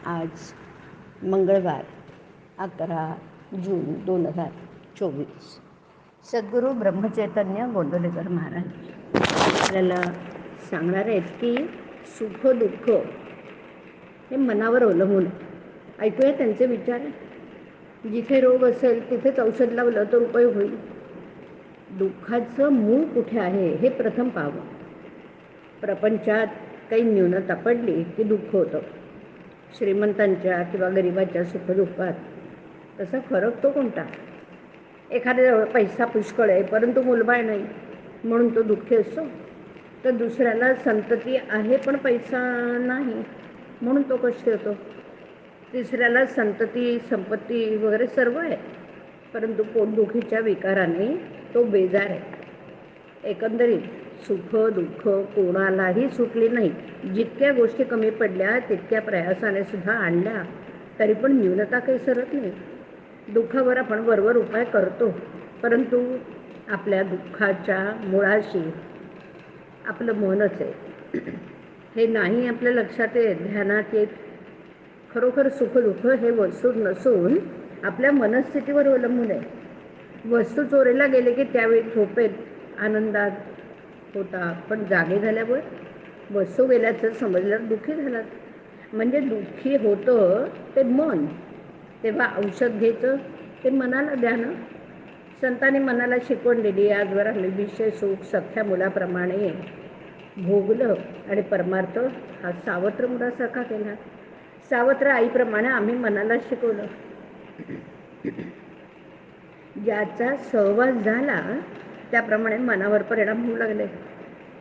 आज मंगळवार 11 जून 2024. सद्गुरू ब्रह्मचैतन्य गोंदवलेकर महाराज आपल्याला सांगणार आहेत की सुख दुःख हे मनावर अवलंबून आहे. ऐकूया त्यांचे विचार. जिथे रोग असेल तिथेच औषध लावलं तर उपयोग होईल. दुःखाचं मूळ कुठे आहे हे प्रथम पाहावं. प्रपंचात काही न्यूनता पडली की दुःख होतं. श्रीमंतांच्या किंवा गरिबाच्या सुखदुःखात तसा फरक तो कोणता? एखाद्याजवळ पैसा पुष्कळ आहे परंतु मुलबाळ नाही म्हणून तो दुःखी असतो, तर दुसऱ्याला संतती आहे पण पैसा नाही म्हणून तो कष्टी होतो. तिसऱ्याला संतती संपत्ती वगैरे सर्व आहे परंतु पोटदुखीच्या विकाराने तो बेजार आहे. एकंदरीत सुख दुःख कोणालाही सुटली नाही. जितक्या गोष्टी कमी पडल्या तितक्या प्रयासाने सुद्धा आणल्या तरी पण न्यूनता काही सरत नाही. दुःखावर आपण वरवर उपाय करतो परंतु आपल्या दुःखाच्या मुळाशी आपलं मनच आहे. हे नाही आपल्या लक्षात येत, ध्यानात येत. खरोखर सुख दुःख हे वस्तू नसून आपल्या मनस्थितीवर अवलंबून आहे. वस्तू चोरीला गेले की त्यावेळी झोपेत आनंदात होता, पण जागे झाल्यावर वस्तू गेल्याचं समजल्यावर दुःखी झालात. म्हणजे दुःखी होतं ते मन. तेव्हा औषध घ्यायचं ते मनाला द्या ना. संतांनी मनाला शिकवण दिली. आजवर विषय सुख सख्या मुलाप्रमाणे भोगलं आणि परमार्थ हा सावत्र मुलासारखा केला. सावत्र आईप्रमाणे आम्ही मनाला शिकवलं. ज्याचा सहवास झाला त्याप्रमाणे मनावर परिणाम होऊ लागले.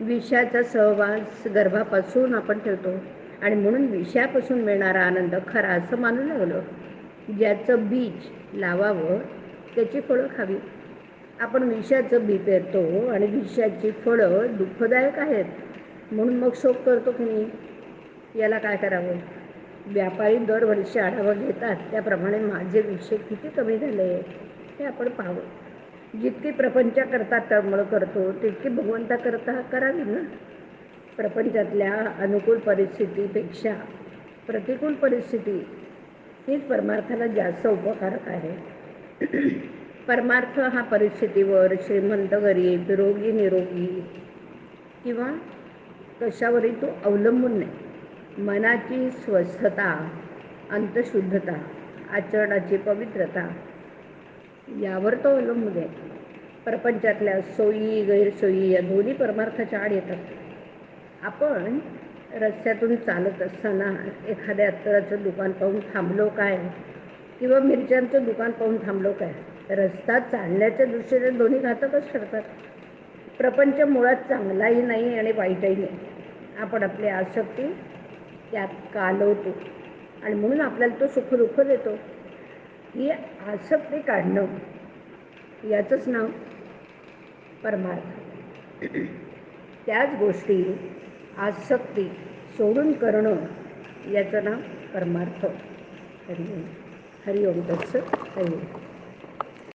विषयाचा सहवास गर्भापासून आपण ठेवतो आणि म्हणून विषयापासून मिळणारा आनंद खरा असं मानू लागलो. ज्याचं बीज लावावं त्याची फळं खावी. आपण विषयाचं बी पेरतो आणि विषयाची फळं दुःखदायक आहेत म्हणून मग शोक करतो की नाही. याला काय करावं? व्यापारी दरवर्षी आढावा घेतात त्याप्रमाणे माझे विषय किती कमी झाले हे आपण पाहावं. जितकी प्रपंचाकरता तळमळ करतो तितकी भगवंताकरता करावी ना. प्रपंचातल्या अनुकूल परिस्थितीपेक्षा प्रतिकूल परिस्थिती हीच परमार्थाला जास्त उपकारक आहे. परमार्थ हा परिस्थितीवर श्रीमंत गरीब रोगी निरोगी किंवा कशावरही तो अवलंबून नाही. मनाची स्वस्थता अंतशुद्धता आचरणाची पवित्रता यावर तो अवलंबून आहे. प्रपंचातल्या सोयी गैरसोयी या दोन्ही परमार्थाच्या आड येतात. आपण रस्त्यातून चालत असताना एखाद्या अत्तराचं दुकान पाहून थांबलो काय किंवा मिरच्यांचं दुकान पाहून थांबलो काय? रस्ता चालण्याच्या दृष्टीने दोन्ही घातकच ठरतात. प्रपंच मुळात चांगलाही नाही आणि वाईटही नाही. आपण आपली आसक्ती त्यात कालवतो आणि म्हणून आपल्याला तो सुख दुःख देतो. ही आसक्ती काढणं याचंच नाव परमार्थ. त्याच गोष्टी आसक्ती सोडून करणं याचं नाव परमार्थ. हरिओम. हरिओम तत्सत. हरिओम.